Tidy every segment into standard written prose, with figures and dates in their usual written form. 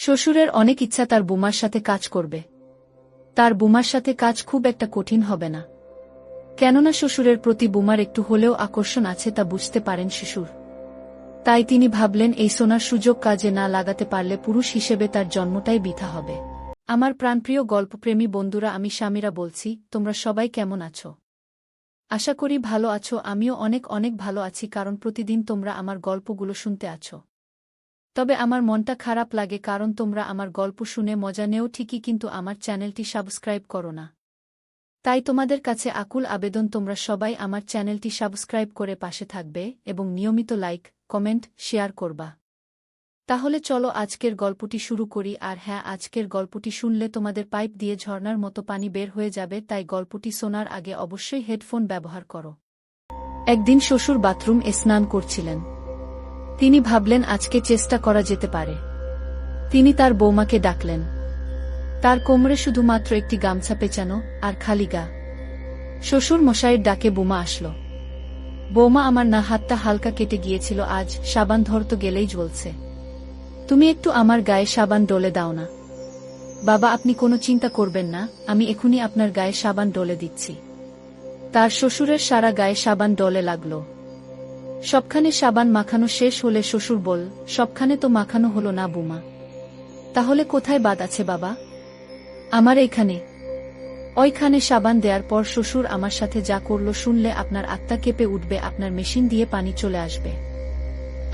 শ্বশুরের অনেক ইচ্ছা তার বুমার সাথে কাজ করবে। তার বুমার সাথে কাজ খুব একটা কঠিন হবে না, কেননা শ্বশুরের প্রতি বুমার একটু হলেও আকর্ষণ আছে তা বুঝতে পারেন শ্বশুর। তাই তিনি ভাবলেন এই সোনার সুযোগ কাজে না লাগাতে পারলে পুরুষ হিসেবে তার জন্মটাই বৃথা হবে। আমার প্রাণপ্রিয় গল্পপ্রেমী বন্ধুরা, আমি শামিরা বলছি, তোমরা সবাই কেমন আছো? আশা করি ভালো আছো। আমিও অনেক অনেক ভালো আছি, কারণ প্রতিদিন তোমরা আমার গল্পগুলো শুনতে আছো। তবে আমার মনটা খারাপ লাগে, কারণ তোমরা আমার গল্প শুনে মজা নেও ঠিকই, কিন্তু আমার চ্যানেলটি সাবস্ক্রাইব করো না। তাই তোমাদের কাছে আকুল আবেদন, তোমরা সবাই আমার চ্যানেলটি সাবস্ক্রাইব করে পাশে থাকবে এবং নিয়মিত লাইক, কমেন্ট, শেয়ার করবা। তাহলে চলো আজকের গল্পটি শুরু করি। আর হ্যাঁ, আজকের গল্পটি শুনলে তোমাদের পাইপ দিয়ে ঝর্ণার মতো পানি বের হয়ে যাবে, তাই গল্পটি শোনার আগে অবশ্যই হেডফোন ব্যবহার করো। একদিন শ্বশুর বাথরুমে স্নান করছিলেন। তিনি ভাবলেন আজকে চেষ্টা করা যেতে পারে। তিনি তার বৌমাকে ডাকলেন। তার কোমরে শুধুমাত্র একটি গামছা পেঁচানো আর খালি গা। শ্বশুর মশাইয়ের ডাকে বৌমা আসল। বৌমা, আমার না হাতটা হালকা কেটে গিয়েছিল আজ, সাবান ধরতে গেলেই জ্বলছে। তুমি একটু আমার গায়ে সাবান ডলে দাও না। বাবা, আপনি কোনো চিন্তা করবেন না, আমি এখনই আপনার গায়ে সাবান ডলে দিচ্ছি। তার শ্বশুরের সারা গায়ে সাবান ডলে লাগল। সবখানে সাবান মাখানো শেষ হলে শ্বশুর বল, সবখানে তো মাখানো হলো না বুমা, তাহলে কোথায় বাদ আছে বাবা? আমার এইখানে। ওইখানে সাবান দেওয়ার পর শ্বশুর আমার সাথে যা করল শুনলে আপনার আত্মা কেঁপে উঠবে, আপনার মেশিন দিয়ে পানি চলে আসবে।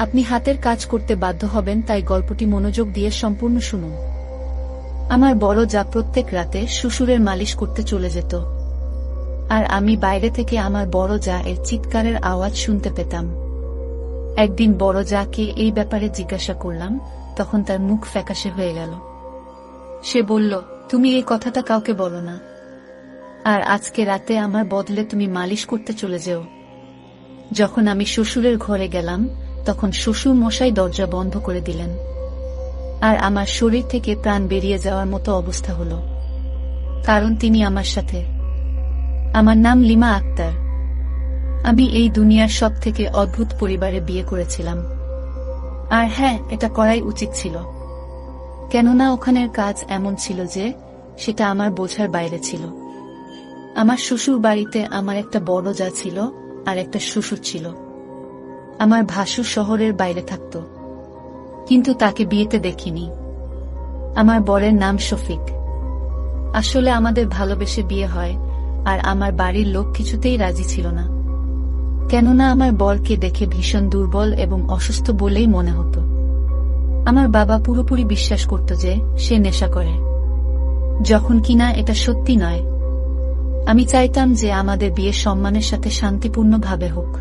আপনি হাতের কাজ করতে বাধ্য হবেন, তাই গল্পটি মনোযোগ দিয়ে সম্পূর্ণ শুনুন। আমার বড় যা প্রত্যেক রাতে শ্বশুরের মালিশ করতে চলে যেত, আর আমি বাইরে থেকে আমার বড় যা এর চিৎকারের আওয়াজ শুনতে পেতাম। একদিন বড় যাকে এই ব্যাপারে জিজ্ঞাসা করলাম, তখন তার মুখ ফ্যাকাশে হয়ে গেল। সে বলল, তুমি এই কথাটা কাউকে বলো না, আর আজকে রাতে আমার বদলে তুমি মালিশ করতে চলে যেও। যখন আমি শ্বশুরের ঘরে গেলাম, তখন শ্বশুর মশাই দরজা বন্ধ করে দিলেন, আর আমার শরীর থেকে প্রাণ বেরিয়ে যাওয়ার মতো অবস্থা হলো, কারণ তিনি আমার সাথে। আমার নাম লিমা আক্তার। আমি এই দুনিয়ার সব থেকে অদ্ভুত পরিবারে বিয়ে করেছিলাম। আর হ্যাঁ, এটা করাই উচিত ছিল, কেননা ওখানের কাজ এমন ছিল যে সেটা আমার বোঝার বাইরে ছিল। আমার শ্বশুর বাড়িতে আমার একটা বড় যা ছিল আর একটা শ্বশুর ছিল। আমার ভাসুর শহরের বাইরে থাকত, কিন্তু তাকে বিয়েতে দেখিনি। আমার বরের নাম শফিক। আসলে আমাদের ভালোবেসে বিয়ে হয়, আর আমার বাড়ির লোক কিছুতেই রাজি ছিল না, কেননা আমার বরকে দেখে ভীষণ দুর্বল এবং অসুস্থ বলেই মনে হতো। আমার বাবা পুরোপুরি বিশ্বাস করত যে সে নেশা করে, যখন কিনা এটা সত্যি নয়। আমি চাইতাম যে আমাদের বিয়ে সম্মানের সাথে শান্তিপূর্ণভাবে হোক,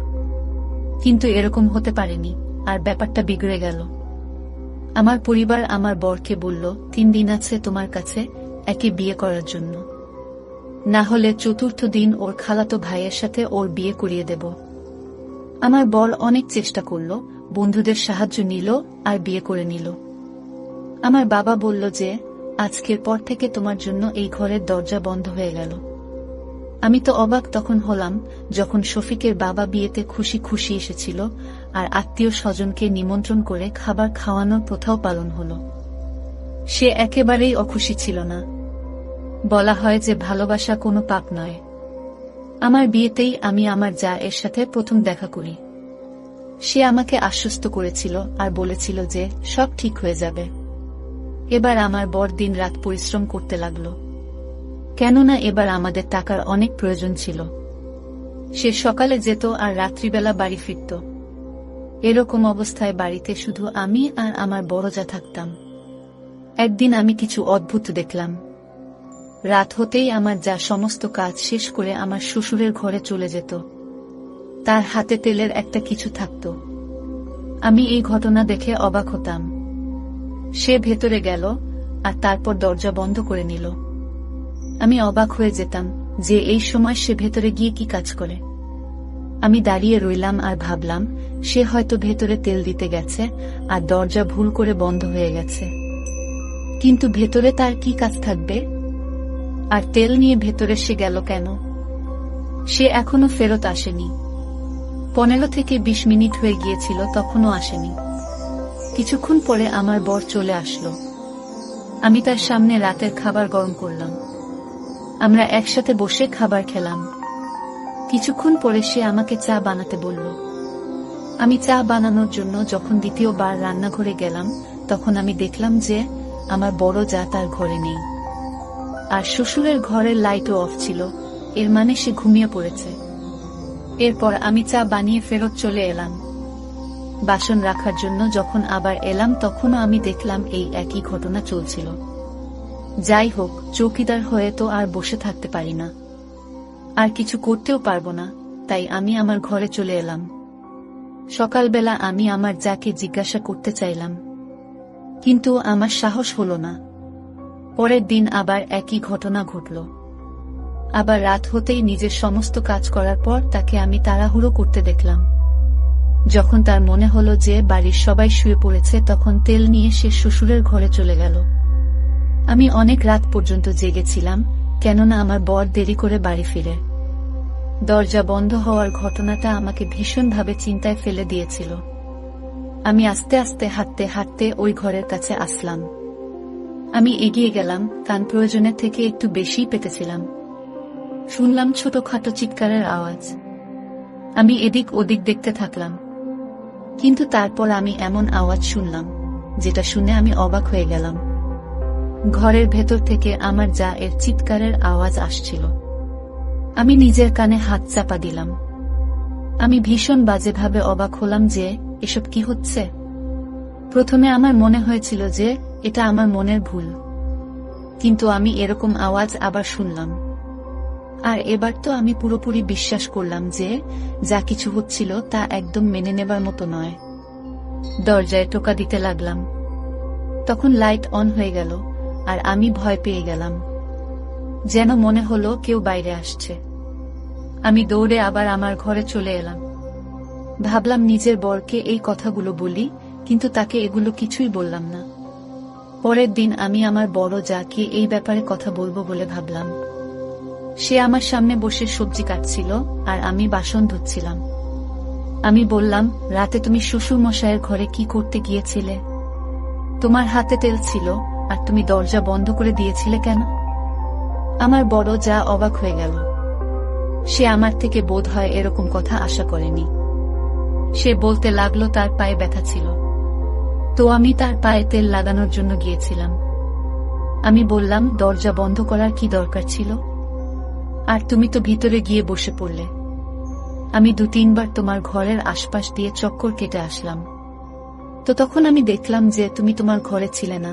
কিন্তু এরকম হতে পারেনি, আর ব্যাপারটা বিগড়ে গেল। আমার পরিবার আমার বরকে বলল, 3 দিন আছে তোমার কাছে একে বিয়ে করার জন্য, না হলে 4র্থ দিন ওর খালাতো ভাইয়ের সাথে ওর বিয়ে করিয়ে দেব। আমার বর অনেক চেষ্টা করল, বন্ধুদের সাহায্য নিল আর বিয়ে করে নিল। আমার বাবা বলল যে আজকের পর থেকে তোমার জন্য এই ঘরের দরজা বন্ধ হয়ে গেল। আমি তো অবাক তখন হলাম যখন শফিকের বাবা বিয়েতে খুশি খুশি এসেছিল, আর আত্মীয় স্বজনকে নিমন্ত্রণ করে খাবার খাওয়ানোর প্রথাও পালন হল। সে একেবারেই অখুশি ছিল না। বলা হয় যে ভালোবাসা কোনো পাপ নয়। আমার বিয়েতেই আমি আমার যা এর সাথে প্রথম দেখা করি। সে আমাকে আশ্বস্ত করেছিল আর বলেছিল যে সব ঠিক হয়ে যাবে। এবার আমার বর দিন রাত পরিশ্রম করতে লাগলো, কেননা এবার আমাদের টাকার অনেক প্রয়োজন ছিল। সে সকালে যেত আর রাত্রিবেলা বাড়ি ফিরত। এরকম অবস্থায় বাড়িতে শুধু আমি আর আমার বড় যা থাকতাম। একদিন আমি কিছু অদ্ভুত দেখলাম। রাত হতেই আমার যা সমস্ত কাজ শেষ করে আমার শ্বশুরের ঘরে চলে যেত। তার হাতে তেলের একটা কিছু থাকত। আমি এই ঘটনা দেখে অবাক হতাম। সে ভেতরে গেল আর তারপর দরজা বন্ধ করে নিল। আমি অবাক হয়ে যেতাম যে এই সময় সে ভেতরে গিয়ে কি কাজ করে। আমি দাঁড়িয়ে রইলাম আর ভাবলাম সে হয়তো ভেতরে তেল দিতে গেছে আর দরজা ভুল করে বন্ধ হয়ে গেছে। কিন্তু ভেতরে তার কি কাজ থাকবে? আর তেল নিয়ে ভেতরে সে গেল কেন? সে এখনো ফেরত আসেনি। 15 থেকে 20 মিনিট হয়ে গিয়েছিল, তখনও আসেনি। কিছুক্ষণ পরে আমার বর চলে আসলো। আমি তার সামনে রাতের খাবার গরম করলাম। আমরা একসাথে বসে খাবার খেলাম। কিছুক্ষণ পরে সে আমাকে চা বানাতে বলল। আমি চা বানানোর জন্য যখন দ্বিতীয়বার রান্নাঘরে গেলাম, তখন আমি দেখলাম যে আমার বড় যা তার ঘরে নেই। আর শ্বশুরের ঘরের লাইটও অফ ছিল, এর মানে সে ঘুমিয়ে পড়েছে। এরপর আমি চা বানিয়ে ফেরত চলে এলাম। বাসন রাখার জন্য যখন আবার এলাম, তখনও আমি দেখলাম এই একই ঘটনা চলছিল। যাই হোক, চৌকিদার হয়ে তো আর বসে থাকতে পারি না, আর কিছু করতেও পারবো না, তাই আমি আমার ঘরে চলে এলাম। সকালবেলা আমি আমার যাকে জিজ্ঞাসা করতে চাইলাম, কিন্তু আমার সাহস হলো না। পরের দিন আবার একই ঘটনা ঘটল। আবার রাত হতেই নিজের সমস্ত কাজ করার পর তাকে আমি তাড়াহুড়ো করতে দেখলাম। যখন তার মনে হলো যে বাড়ির সবাই শুয়ে পড়েছে, তখন তেল নিয়ে সে শ্বশুরের ঘরে চলে গেল। আমি অনেক রাত পর্যন্ত জেগেছিলাম, কেননা আমার বর দেরি করে বাড়ি ফিরে। দরজা বন্ধ হওয়ার ঘটনাটা আমাকে ভীষণভাবে চিন্তায় ফেলে দিয়েছিল। আমি আস্তে আস্তে হাঁটতে হাঁটতে ওই ঘরের কাছে আসলাম। আমি এগিয়ে গেলাম, কান প্রয়োজনের থেকে একটু বেশিই পেতেছিলাম। শুনলাম ছোটখাটো চিৎকারের আওয়াজ। আমি এদিক ওদিক দেখতে থাকলাম, কিন্তু তারপর আমি এমন আওয়াজ শুনলাম যেটা শুনে আমি অবাক হয়ে গেলাম। ঘরের ভেতর থেকে আমার যা এর চিৎকারের আওয়াজ আসছিল। আমি নিজের কানে হাত চাপা দিলাম। আমি ভীষণ বাজেভাবে অবাক হলাম যে এসব কি হচ্ছে। প্রথমে আমার মনে হয়েছিল যে এটা আমার মনের ভুল, কিন্তু আমি এরকম আওয়াজ আবার শুনলাম, আর এবার তো আমি পুরোপুরি বিশ্বাস করলাম যে যা কিছু হচ্ছিল তা একদম মেনে নেবার মতো নয়। দরজায় টোকা দিতে লাগলাম। তখন লাইট অন হয়ে গেল, আর আমি ভয় পেয়ে গেলাম। যেন মনে হলো কেউ বাইরে আসছে। আমি দৌড়ে আবার আমার ঘরে চলে এলাম। ভাবলাম নিজের বরকে এই কথাগুলো বলি, কিন্তু তাকে এগুলো কিছুই বললাম না। পরের দিন আমি আমার বড় যাকে এই ব্যাপারে কথা বলবো বলে ভাবলাম। সে আমার সামনে বসে সবজি কাটছিল, আর আমি বাসন ধুচ্ছিলাম। আমি বললাম, রাতে তুমি শ্বশুর মশাইয়ের ঘরে কি করতে গিয়েছিলে? তোমার হাতে তেল ছিল, আর তুমি দরজা বন্ধ করে দিয়েছিলে কেন? আমার বড় যা অবাক হয়ে গেল। সে আমার থেকে বোধ হয় এরকম কথা আশা করেনি। সে বলতে লাগলো তার পায়ে ব্যথা ছিল, তো আমি তার পায়ে তেল লাগানোর জন্য গিয়েছিলাম। আমি বললাম, দরজা বন্ধ করার কি দরকার ছিল? আর তুমি তো ভিতরে গিয়ে বসে পড়লে। আমি 2-3 বার তোমার ঘরের আশপাশ দিয়ে চক্কর কেটে আসলাম, তো তখন আমি দেখলাম যে তুমি তোমার ঘরে ছিলে না।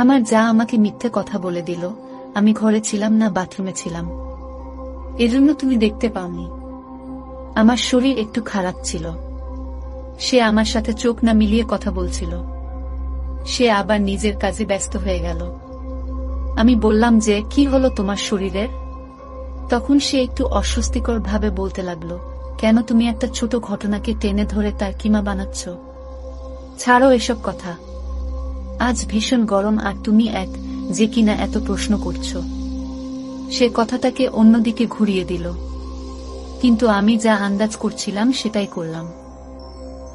আমার যা আমাকে মিথ্যে কথা বলে দিল, আমি ঘরে ছিলাম না, বাথরুমে ছিলাম, এজন্য তুমি দেখতে পাওনি। আমার শরীর একটু খারাপ ছিল। সে আমার সাথে চোখ না মিলিয়ে কথা বলছিল। সে আবার নিজের কাজে ব্যস্ত হয়ে গেল। আমি বললাম যে কি হলো তোমার শরীরের? তখন সে একটু অস্বস্তিকর ভাবে বলতে লাগলো, কেন তুমি একটা ছোট ঘটনাকে টেনে ধরে তার কিমা বানাচ্ছ? ছাড়ো এসব কথা। আজ ভীষণ গরম, আর তুমি যে কিনা এত প্রশ্ন করছো। সে কথাটাকে অন্যদিকে ঘুরিয়ে দিল, কিন্তু আমি যা আন্দাজ করছিলাম সেটাই করলাম।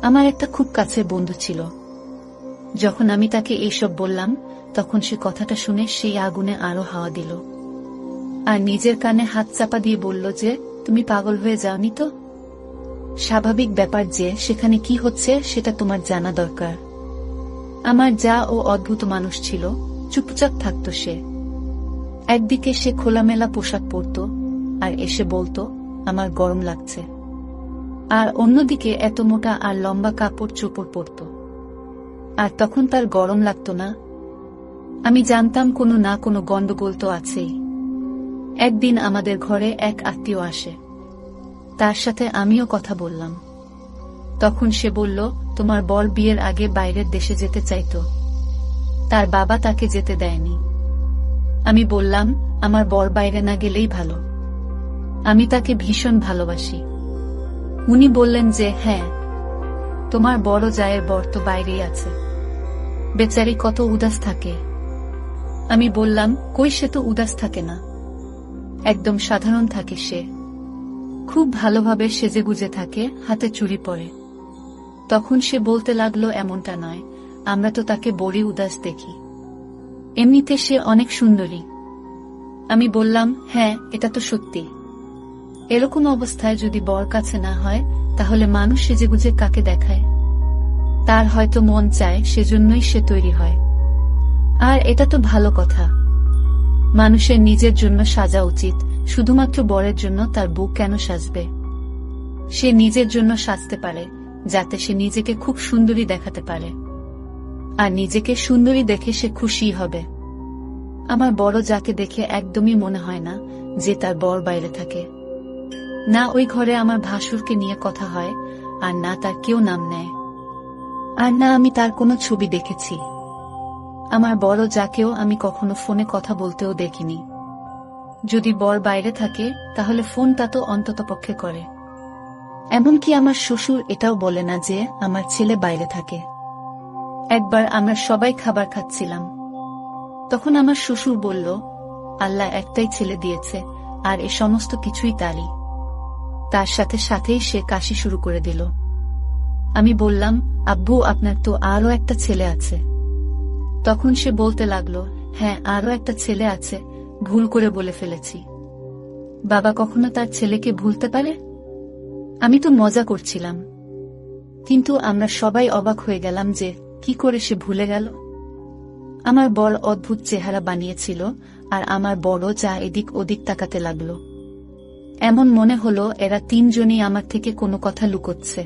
আমার একটা খুব কাছের বন্ধু ছিল। যখন আমি তাকে এইসব বললাম, তখন সে কথাটা শুনে সেই আগুনে আরো হাওয়া দিল, আর নিজের কানে হাত চাপা দিয়ে বলল যে তুমি পাগল হয়ে যাওনি তো? স্বাভাবিক ব্যাপার যে সেখানে কি হচ্ছে সেটা তোমার জানা দরকার। আমার যা ও অদ্ভুত মানুষ ছিল, চুপচাপ থাকতো সে। একদিকে সে খোলামেলা পোশাক পরত, আর এসে বলতো আমার গরম লাগছে, আর অন্যদিকে এত মোটা আর লম্বা কাপড় চোপড় পরত, আর তখন তার গরম লাগতো না। আমি জানতাম কোনো না কোনো গন্ডগোল তো আছেই। একদিন আমাদের ঘরে এক আত্মীয় আসে, তার সাথে আমিও কথা বললাম। তখন সে বলল, তোমার বর বিয়ের আগে বাইরের দেশে যেতে চাইতো, তার বাবা তাকে যেতে দেয়নি। আমি বললাম, আমার বর বাইরে না গেলেই ভালো, আমি তাকে ভীষণ ভালোবাসি। উনি বললেন যে হ্যাঁ, তোমার বড় জায়ের বর তো বাইরেই আছে, বেচারি কত উদাস থাকে। আমি বললাম, কই, সে তো উদাস থাকে না, একদম সাধারণ থাকে সে, খুব ভালোভাবে সেজেগুজে থাকে, হাতে চুড়ি পরে। তখন সে বলতে লাগলো, এমনটা নয়, আমরা তো তাকে বড়ই উদাস দেখি। এমনিতে সে অনেক সুন্দরী। আমি বললাম, হ্যাঁ, এটা তো সত্যি। এরকম অবস্থায় যদি বর কাছে না হয় তাহলে মানুষ সেজেগুজে কাকে দেখায়? তার হয়তো মন চায়, সেজন্যই সে তৈরি হয়। আর এটা তো ভালো কথা। মানুষের নিজের জন্য সাজা উচিত, শুধুমাত্র বরের জন্য তার বউ কেন সাজবে? সে নিজের জন্য সাজতে পারে, যাতে সে নিজেকে খুব সুন্দরী দেখাতে পারে। আর নিজেকে সুন্দরী দেখে সে খুশি হবে। আমার বড় যাকে দেখে একদমই মনে হয় না যে তার বর বাইরে থাকে। না ওই ঘরে আমার ভাসুরকে নিয়ে কথা হয়, আর না তার কেউ নাম নেয়, আর না আমি তার কোনো ছবি দেখেছি। আমার বড় যাকেও আমি কখনো ফোনে কথা বলতেও দেখিনি। যদি বর বাইরে থাকে তাহলে ফোনটা তো অন্ততপক্ষে করে। এমনকি আমার শ্বশুর এটাও বলে না যে আমার ছেলে বাইরে থাকে। একবার আমরা সবাই খাবার খাচ্ছিলাম, তখন আমার শ্বশুর বলল, আল্লাহ একটাই ছেলে দিয়েছে, আর এ সমস্ত কিছুই তারই। তার সাথে সাথেই সে কাশি শুরু করে দিল। আমি বললাম, আব্বু, আপনার তো আরো একটা ছেলে আছে। তখন সে বলতে লাগলো, হ্যাঁ, আরো একটা ছেলে আছে, ভুল করে বলে ফেলেছি। বাবা কখনো তার ছেলেকে ভুলতে পারে? আমি তো মজা করছিলাম, কিন্তু আমরা সবাই অবাক হয়ে গেলাম যে কি করে সে ভুলে গেল। আমার বর অদ্ভুত চেহারা বানিয়েছিল, আর আমার বড় যা এদিক ওদিক তাকাতে লাগলো। এমন মনে হলো এরা তিনজনই আমার থেকে কোনো কথা লুকোচ্ছে।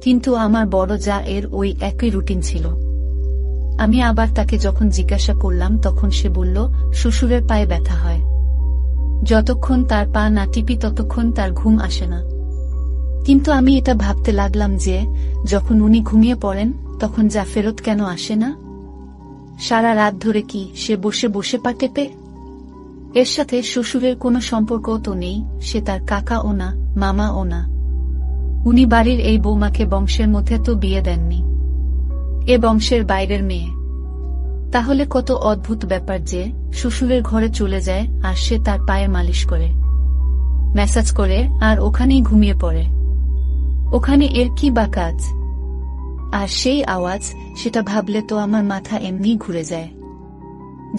কিন্তু আমার বড় যা এর ওই একই রুটিন ছিল। আমি আবার তাকে যখন জিজ্ঞাসা করলাম তখন সে বলল, শ্বশুরের পায়ে ব্যথা হয়। যতক্ষণ তার পা না টিপি ততক্ষণ তার ঘুম আসে না। কিন্তু আমি এটা ভাবতে লাগলাম যে যখন উনি ঘুমিয়ে পড়েন তখন যা ফেরত কেন আসে না? সারা রাত ধরে কি সে বসে বসে পা টেপে? এর সাথে শ্বশুরের কোনো সম্পর্কও তো নেই, সে তার কাকা ও না, মামা ও না। উনি বাড়ির এই বৌমাকে বংশের মধ্যে তো বিয়ে দেননি, এ বংশের বাইরের মেয়ে। তাহলে কত অদ্ভুত ব্যাপার যে শ্বশুরের ঘরে চলে যায় আর সে তার পায়ে মালিশ করে, ম্যাসাজ করে, আর ওখানেই ঘুমিয়ে পড়ে। ওখানে এর কি বা কাজ? আর সেই আওয়াজ, সেটা ভাবলে তো আমার মাথা এমনি ঘুরে যায়।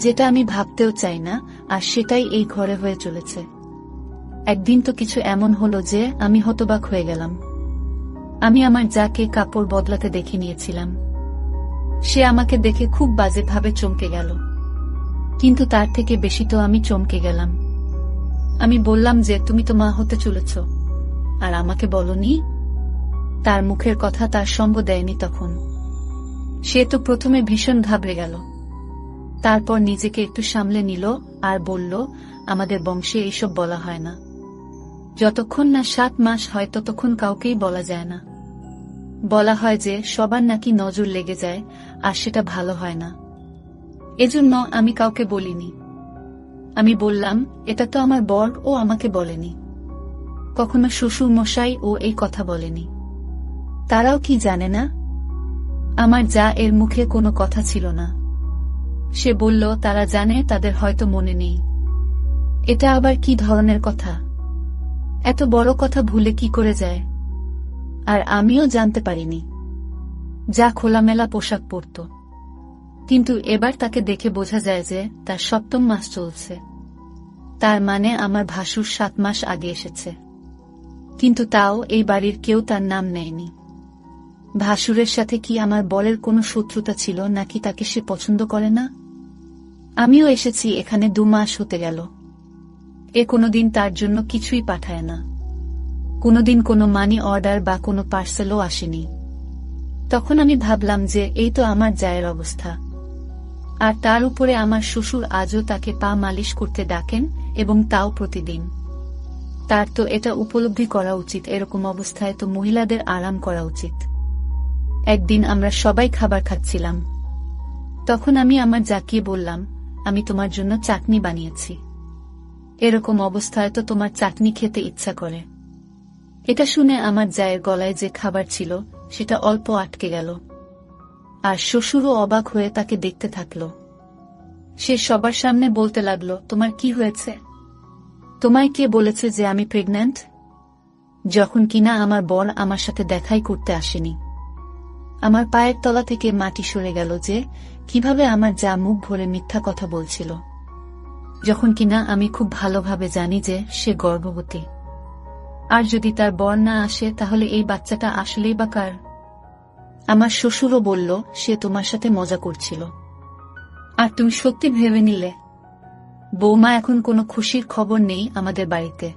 যেটা আমি ভাবতেও চাই না, আর সেটাই এই ঘরে হয়ে চলেছে। একদিন তো কিছু এমন হলো যে আমি হতবাক হয়ে গেলাম। আমি আমার যাকে কাপড় বদলাতে দেখে নিয়েছিলাম। সে আমাকে দেখে খুব বাজেভাবে চমকে গেল, কিন্তু তার থেকে বেশি তো আমি চমকে গেলাম। আমি বললাম যে তুমি তো মা হতে চলেছ, আর আমাকে বলনি? তার মুখের কথা তার সঙ্গ দেয়নি তখন। সে তো প্রথমে ভীষণ ঘাবড়ে গেল, তারপর নিজেকে একটু সামলে নিল আর বলল, আমাদের বংশে এইসব বলা হয় না। যতক্ষণ না 7 মাস হয় ততক্ষণ কাউকেই বলা যায় না। বলা হয় যে সবার নাকি নজর লেগে যায়, আর সেটা ভালো হয় না। এজন্য আমি কাউকে বলিনি। আমি বললাম, এটা তো আমার বর ও আমাকে বলেনি, কখনো শ্বশুর মশাই ও এই কথা বলেনি। তারাও কি জানে না? আমার যা এর মুখে কোনো কথা ছিল না। সে বলল, তারা জানে, তাদের হয়তো মনে নেই। এটা আবার কি ধরনের কথা? এত বড় কথা ভুলে কি করে যায়? আর আমিও জানতে পারিনি। যা খোলামেলা পোশাক পরত, কিন্তু এবার তাকে দেখে বোঝা যায় যে তার 7ম মাস চলছে। তার মানে আমার ভাসুর 7 মাস আগে এসেছে, কিন্তু তাও এই বাড়ির কেউ তার নাম নেয়নি। ভাসুরের সাথে কি আমার বরের কোনো শত্রুতা ছিল, নাকি তাকে সে পছন্দ করে না? আমিও এসেছি এখানে 2 মাস হতে গেল, এ কোনোদিন তার জন্য কিছুই পাঠায় না। কোনোদিন কোনো মানি অর্ডার বা কোনো পার্সেলও আসেনি। তখন আমি ভাবলাম যে এই তো আমার জায়ের অবস্থা। আর তার উপরে আমার শ্বশুর আজও তাকে পা মালিশ করতে ডাকেন, এবং তাও প্রতিদিন। তার তো এটা উপলব্ধি করা উচিত, এরকম অবস্থায় তো মহিলাদের আরাম করা উচিত। একদিন আমরা সবাই খাবার খাচ্ছিলাম, তখন আমি আমার জাকিয়ে বললাম, আমি তোমার জন্য চাটনি বানিয়েছি। এরকম অবস্থায় তো তোমার চাটনি খেতে ইচ্ছা করে। এটা শুনে আমার জায়ের গলায় যে খাবার ছিল সেটা অল্প আটকে গেল, আর শ্বশুরও অবাক হয়ে তাকে দেখতে থাকল। সে সবার সামনে বলতে লাগলো, তোমার কি হয়েছে? তোমায় কে বলেছে যে আমি প্রেগন্যান্ট? যখন কিনা আমার বর আমার সাথে দেখাই করতে আসেনি। আমার পায়ের তলা থেকে মাটি সরে গেল যে কিভাবে আমার যা মুখ ভরে মিথ্যা কথা বলছিল, যখন কিনা আমি খুব ভালোভাবে জানি যে সে গর্ভবতী। আর যদি তার বর না আসে তাহলে এই বাচ্চাটা আসলেই বা কার? আমার শ্বশুরও বলল সে তোমার সাথে মজা করছিল, আর তুমি সত্যি ভেবে নিলে। বৌমা, এখন কোনো খুশির খবর নেই আমাদের বাড়িতে।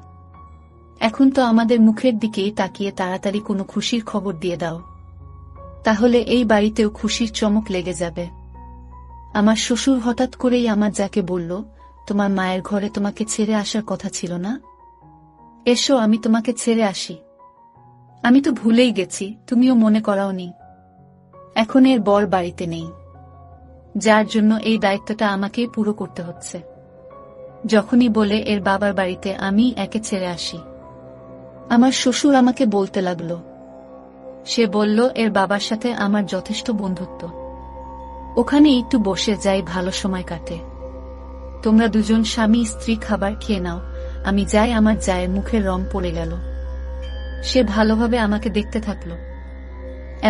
এখন তো আমাদের মুখের দিকেই তাকিয়ে তাড়াতাড়ি কোনো খুশির খবর দিয়ে দাও, তাহলে এই বাড়িতেও খুশির চমক লেগে যাবে। আমার শ্বশুর হঠাৎ করেই আমার যাকে বলল, তোমার মায়ের ঘরে তোমাকে ছেড়ে আসার কথা ছিল না? এসো, আমি তোমাকে ছেড়ে আসি। আমি তো ভুলেই গেছি, তুমিও মনে করাওনি। এখন এর বর বাড়িতে নেই, যার জন্য এই দায়িত্বটা আমাকেই পুরো করতে হচ্ছে। যখনই বলে এর বাবার বাড়িতে আমি একে ছেড়ে আসি, আমার শ্বশুর আমাকে বলতে লাগলো। সে বলল এর বাবার সাথে আমার যথেষ্ট বন্ধুত্ব, ওখানে একটু বসে যাই, ভালো সময় কাটে। তোমরা দুজন স্বামী স্ত্রী খাবার খেয়ে নাও, আমি যাই। আমার জায়ের মুখের রং পড়ে গেল। সে ভালোভাবে আমাকে দেখতে থাকলো,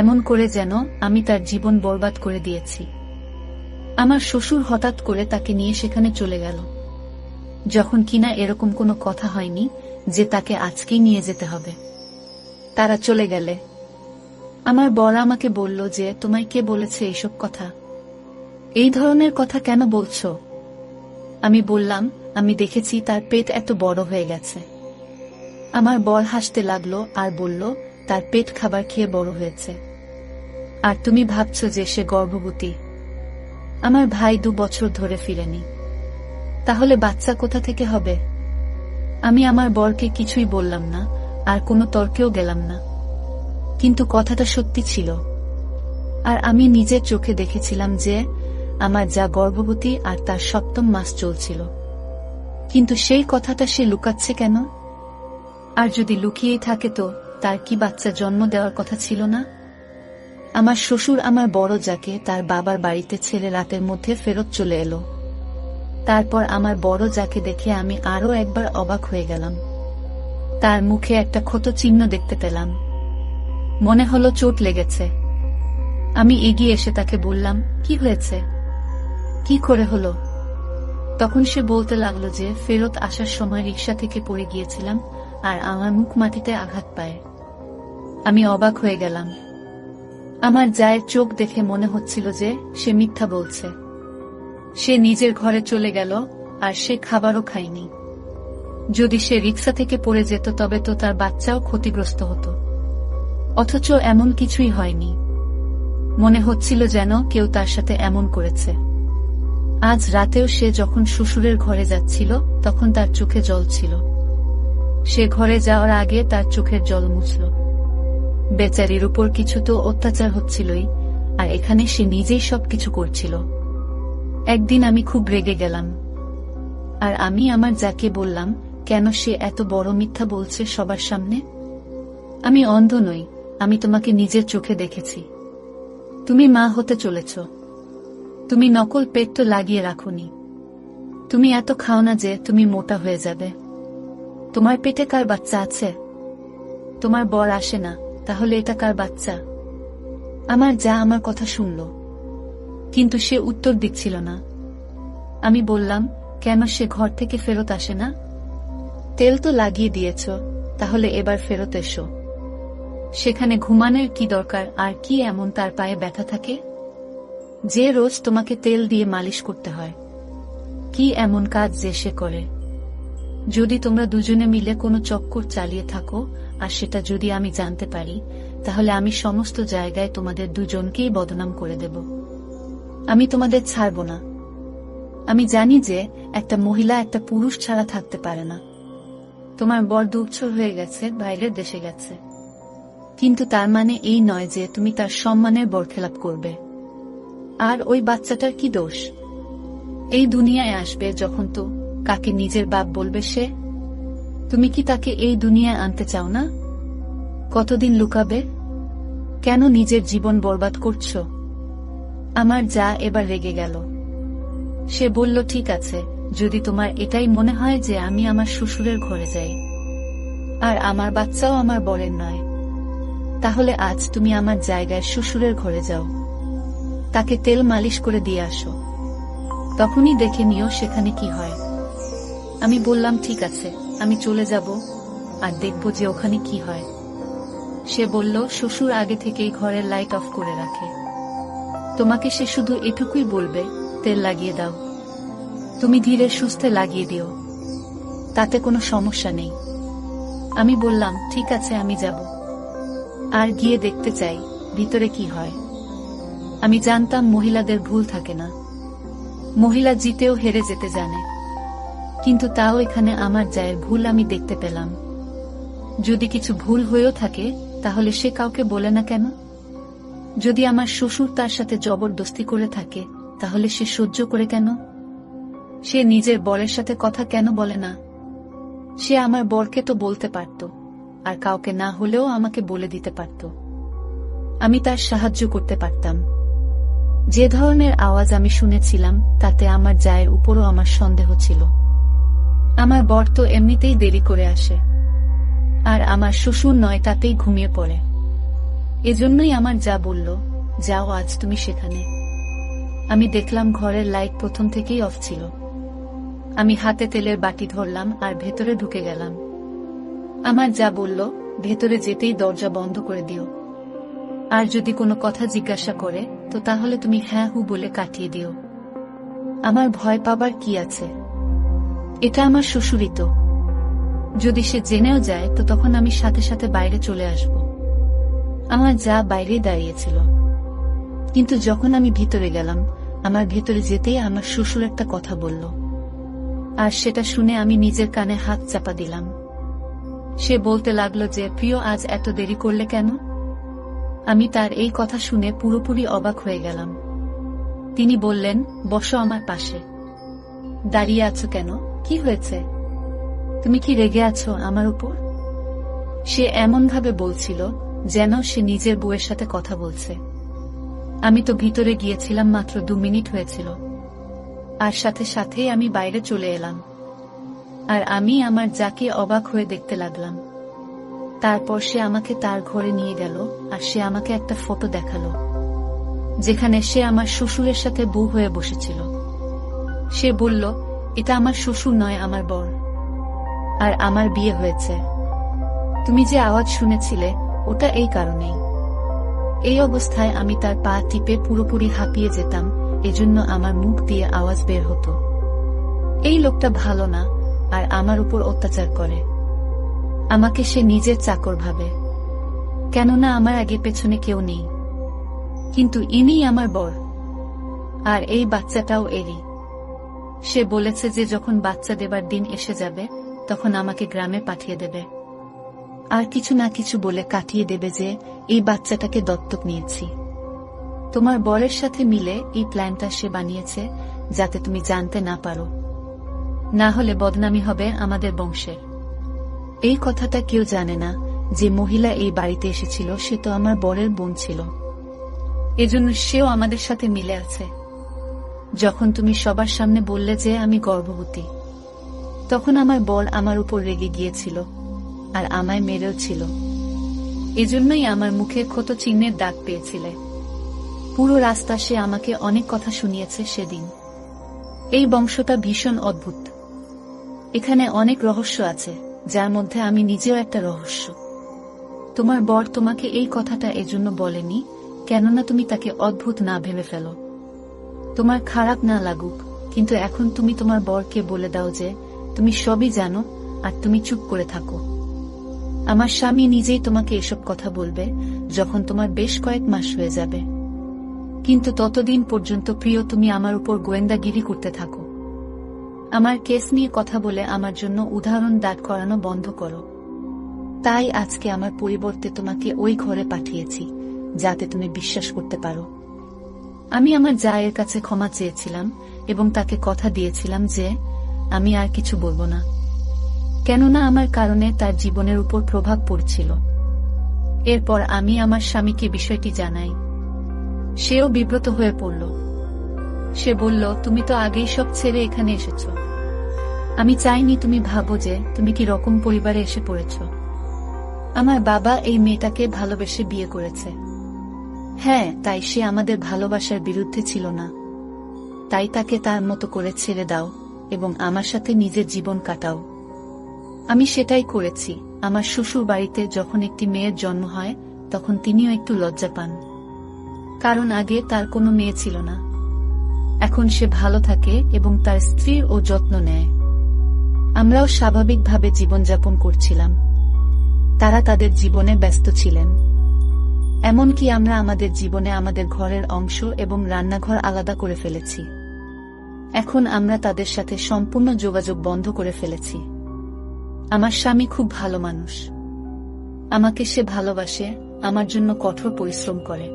এমন করে যেন আমি তার জীবন বরবাদ করে দিয়েছি। আমার শ্বশুর হঠাৎ করে তাকে নিয়ে সেখানে চলে গেল, যখন কিনা এরকম কোনো কথা হয়নি যে তাকে আজকেই নিয়ে যেতে হবে। তারা চলে গেলে আমার বর আমাকে বলল যে, তোমায় কে বলেছে এইসব কথা? এই ধরনের কথা কেন বলছো? আমি বললাম, আমি দেখেছি তার পেট এত বড় হয়ে গেছে। আমার বর হাসতে লাগলো আর বলল, তার পেট খাবার খেয়ে বড় হয়েছে, আর তুমি ভাবছো যে সে গর্ভবতী? আমার ভাই 2 বছর ধরে ফিরেনি, তাহলে বাচ্চা কোথা থেকে হবে? আমি আমার বরকে কিছুই বললাম না, আর কোনো তর্কেও গেলাম না, কিন্তু কথাটা সত্যি ছিল। আর আমি নিজের চোখে দেখেছিলাম যে আমার যা গর্ভবতী, আর তার 7ম মাস চলছিল। কিন্তু সেই কথাটা সে লুকাচ্ছে কেন? আর যদি লুকিয়েই থাকে তো তার কি বাচ্চা জন্ম দেওয়ার কথা ছিল না? আমার শ্বশুর আমার বড় যাকে তার বাবার বাড়িতে ছেড়ে রাতের মধ্যে ফেরত চলে এলো। তারপর আমার বড় যাকে দেখে আমি আরো একবার অবাক হয়ে গেলাম। তার মুখে একটা ক্ষত চিহ্ন দেখতে পেলাম, মনে হলো চোট লেগেছে। আমি এগিয়ে এসে তাকে বললাম, কি হয়েছে? কি করে হলো? তখন সে বলতে লাগলো যে ফেরত আসার সময় রিকশা থেকে পড়ে গিয়েছিলাম আর আমার মুখ মাটিতে আঘাত পায়। আমি অবাক হয়ে গেলাম। আমার জায়ের চোখ দেখে মনে হচ্ছিল যে সে মিথ্যা বলছে। সে নিজের ঘরে চলে গেল, আর সে খাবারও খায়নি। যদি সে রিকশা থেকে পড়ে যেত তবে তো তার বাচ্চাও ক্ষতিগ্রস্ত হতো, অথচ এমন কিছুই হয়নি। মনে হচ্ছিল যেন কেউ তার সাথে এমন করেছে। আজ রাতেও সে যখন শ্বশুরের ঘরে যাচ্ছিল তখন তার চোখে জল ছিল। সে ঘরে যাওয়ার আগে তার চোখের জল মুছল। বেচারির উপর কিছু তো অত্যাচার হচ্ছিলই, আর এখানে সে নিজেই সবকিছু করছিল। একদিন আমি খুব রেগে গেলাম, আর আমি আমার যাকে বললাম, কেন সে এত বড় মিথ্যা বলছে সবার সামনে? আমি অন্ধ নই, আমি তোমাকে নিজের চোখে দেখেছি। তুমি মা হতে চলেছ, তুমি নকল পেট তো লাগিয়ে রাখোনি। তুমি এত খাও না যে তুমি মোটা হয়ে যাবে। তোমার পেটে কার বাচ্চা আছে? তোমার বর আসে না, তাহলে এটা কার বাচ্চা? আমার যা আমার কথা শুনল, কিন্তু সে উত্তর দিচ্ছিল না। আমি বললাম, কেন সে ঘর থেকে ফেরত আসে না? তেল তো লাগিয়ে দিয়েছ, তাহলে এবার ফেরত এসো। সেখানে ঘুমানোর কি দরকার? আর কি এমন তার পায়ে ব্যথা থাকে যে রোজ তোমাকে তেল দিয়ে মালিশ করতে হয়? কি এমন কাজ যে সে করে? যদি তোমরা দুজনে মিলে কোনো চক্কর চালিয়ে থাকো, আর সেটা যদি আমি জানতে পারি, তাহলে আমি সমস্ত জায়গায় তোমাদের দুজনকেই বদনাম করে দেব। আমি তোমাদের ছাড়ব না। আমি জানি যে একটা মহিলা একটা পুরুষ ছাড়া থাকতে পারে না। তোমার বর 2 বছর হয়ে গেছে, বাইরের দেশে গেছে, কিন্তু তার মানে এই নয় যে তুমি তার সম্মানের বরখেলাপ করবে। আর ওই বাচ্চাটার কি দোষ? এই দুনিয়ায় আসবে যখন তো কাকে নিজের বাপ বলবে সে? তুমি কি তাকে এই দুনিয়ায় আনতে চাও না? কতদিন লুকাবে? কেন নিজের জীবন বরবাদ করছো? আমার যা এবার রেগে গেল। সে বলল, ঠিক আছে, যদি তোমার এটাই মনে হয় যে আমি আমার শ্বশুরের ঘরে যাই, আর আমার বাচ্চাও আমার বরের নয়, তাহলে আজ তুমি আমার জায়গায় শ্বশুরের ঘরে যাও, তাকে তেল মালিশ করে দিয়ে আসো, তখনই দেখে নিও সেখানে কি হয়। আমি বললাম ঠিক আছে, আমি চলে যাব আর দেখব যে ওখানে কি হয়। সে বলল, শ্বশুর আগে থেকেই ঘরের লাইট অফ করে রাখে, তোমাকে সে শুধু এটুকুই বলবে তেল লাগিয়ে দাও, তুমি ধীরে সুস্থে লাগিয়ে দিও, তাতে কোনো সমস্যা নেই। আমি বললাম ঠিক আছে, আমি যাব আর গিয়ে দেখতে চাই ভিতরে কি হয়। আমি জানতাম মহিলাদের ভুল থাকে না, মহিলা জিতেও হেরে যেতে জানে, কিন্তু তাও এখানে আমার জায়ের ভুল আমি দেখতে পেলাম। যদি কিছু ভুল হয়েও থাকে তাহলে সে কাউকে বলে না কেন? যদি আমার শ্বশুর তার সাথে জবরদস্তি করে থাকে তাহলে সে সহ্য করে কেন? সে নিজের বরের সাথে কথা কেন বলে না? সে আমার বরকে তো বলতে পারত, আর কাউকে না হলেও আমাকে বলে দিতে পারত, আমি তার সাহায্য করতে পারতাম। যে ধরনের আওয়াজ আমি শুনেছিলাম তাতে আমার জায়ের উপরও আমার সন্দেহ ছিল। আমার বর তো এমনিতেই দেরি করে আসে, আর আমার শ্বশুর নয় তাতেই ঘুমিয়ে পড়ে। এজন্যই আমার যা বলল, যাও আজ তুমি সেখানে। আমি দেখলাম ঘরের লাইট প্রথম থেকেই অফ ছিল। আমি হাতে তেলের বাটি ধরলাম আর ভেতরে ঢুকে গেলাম। আমার যা বলল, ভেতরে যেতেই দরজা বন্ধ করে দিও, আর যদি কোনো কথা জিজ্ঞাসা করে তো তাহলে তুমি হ্যাঁ হু বলে কাটিয়ে দিও। আমার ভয় পাবার কি আছে? এটা আমার শ্বশুরই তো, যদি সে জেনেও যায় তো তখন আমি সাথে সাথে বাইরে চলে আসব। আমার যা বাইরেই দাঁড়িয়েছিল, কিন্তু যখন আমি ভিতরে গেলাম, আমার ভেতরে যেতেই আমার শ্বশুর একটা কথা বলল, আর সেটা শুনে আমি নিজের কানে হাত চাপা দিলাম। সে বলতে লাগলো যে, প্রিয়, আজ এত দেরি করলে কেন? আমি তার এই কথা শুনে পুরোপুরি অবাক হয়ে গেলাম। তিনি বললেন, বসো আমার পাশে। দাঁড়িয়ে আছো কেন? কি হয়েছে? তুমি কি রেগে আছো আমার উপর? সে এমনভাবে বলছিল যেন সে নিজের বউয়ের সাথে কথা বলছে। আমি তো ভিতরে গিয়েছিলাম মাত্র 2 মিনিট হয়েছিল, আর সাথে সাথেই আমি বাইরে চলে এলাম, আর আমি আমার যাকে অবাক হয়ে দেখতে লাগলাম। তারপর সে আমাকে তার ঘরে নিয়ে গেল, আর সে আমাকে একটা ফটো দেখালো যেখানে সে আমার শ্বশুরের সাথে বউ হয়ে বসেছিল। সে বলল, এটা আমার শ্বশুর নয়, আমার বর, আর আমার বিয়ে হয়েছে। তুমি যে আওয়াজ শুনেছিলে ওটা এই কারণেই। এই অবস্থায় আমি তার পা টিপে পুরোপুরি হাঁপিয়ে যেতাম, এজন্য আমার মুখ দিয়ে আওয়াজ বের হতো। এই লোকটা ভালো না, আর আমার উপর অত্যাচার করে। আমাকে সে নিজের চাকর ভাবে, কেননা আমার আগে পেছনে কেউ নেই। কিন্তু ইনিই আমার বর, আর এই বাচ্চাটাও এরই। সে বলেছে যে যখন বাচ্চা দেবার দিন এসে যাবে তখন আমাকে গ্রামে পাঠিয়ে দেবে, আর কিছু না কিছু বলে কাটিয়ে দেবে যে এই বাচ্চাটাকে দত্তক নিয়েছি। তোমার বরের সাথে মিলে এই প্ল্যানটা সে বানিয়েছে যাতে তুমি জানতে না পারো, না হলে বদনামি হবে আমাদের বংশের। এই কথাটা কেউ জানে না যে মহিলা এই বাড়িতে এসেছিল সে তো আমার বরের বোন ছিল, এজন্য সেও আমাদের সাথে মিলে আছে। যখন তুমি সবার সামনে বললে যে আমি গর্ভবতী, তখন আমার বর আমার উপর রেগে গিয়েছিল আর আমায় মেরেও ছিল। এজন্যই আমার মুখে ক্ষত চিহ্নের দাগ পেয়েছিলে। পুরো রাস্তা সে আমাকে অনেক কথা শুনিয়েছে সেদিন। এই বংশটা ভীষণ অদ্ভুত, এখানে অনেক রহস্য আছে, যার মধ্যে আমি নিজেও একটা রহস্য। তোমার বর তোমাকে এই কথাটা এজন্য বলেনি কেননা তুমি তাকে অদ্ভুত না ভেবে ফেলো, তোমার খারাপ না লাগুক, কিন্তু এখন তুমি তোমার বরকে বলে দাও যে তুমি সবই জানো আর তুমি চুপ করে থাকো। আমার স্বামী নিজেই তোমাকে এসব কথা বলবে যখন তোমার বেশ কয়েক মাস হয়ে যাবে, কিন্তু ততদিন পর্যন্ত প্রিয় তুমি আমার উপর গোয়েন্দাগিরি করতে থাকো। আমার কেস নিয়ে কথা বলে আমার জন্য উদাহরণ দাঁড় করানো বন্ধ করো। তাই আজকে আমার পরিবর্তে তোমাকে ওই ঘরে পাঠিয়েছি যাতে তুমি বিশ্বাস করতে পারো। আমি আমার জায়ের কাছে ক্ষমা চেয়েছিলাম এবং তাকে কথা দিয়েছিলাম যে আমি আর কিছু বলবো না, কেননা আমার কারণে তার জীবনের উপর প্রভাব পড়ছিল। এরপর আমি আমার স্বামীকে বিষয়টি জানাই। সেও বিব্রত হয়ে পড়ল। সে বলল, তুমি তো আগেই সব ছেড়ে এখানে এসেছ। আমি চাইনি তুমি ভাবো যে তুমি কি রকম পরিবারে এসে পড়েছ। আমার বাবা এই মেয়েটাকে ভালোবেসে বিয়ে করেছে। হ্যাঁ, তাই সে আমাদের ভালোবাসার বিরুদ্ধে ছিল না। তাই তাকে তার মতো করে ছেড়ে দাও এবং আমার সাথে নিজের জীবন কাটাও। আমি সেটাই করেছি। আমার শ্বশুর বাড়িতে যখন একটি মেয়ের জন্ম হয় তখন তিনিও একটু লজ্জা পান, কারণ আগে তার কোনো মেয়ে ছিল না। এখন সে ভালো থাকে এবং তার স্ত্রীর ও যত্ন নেয়। আমরাও স্বাভাবিকভাবে জীবনযাপন করছিলাম। তারা তাদের জীবনে ব্যস্ত ছিলেন। এমনকি আমরা আমাদের জীবনে আমাদের ঘরের অংশ এবং রান্নাঘর আলাদা করে ফেলেছি। এখন আমরা তাদের সাথে সম্পূর্ণ যোগাযোগ বন্ধ করে ফেলেছি। আমার স্বামী খুব ভালো মানুষ। আমাকে সে ভালোবাসে, আমার জন্য কঠোর পরিশ্রম করে।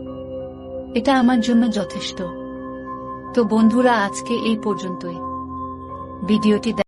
এটা আমার জন্য যথেষ্ট। তো বন্ধুরা, আজকে এই পর্যন্তই। ভিডিওটি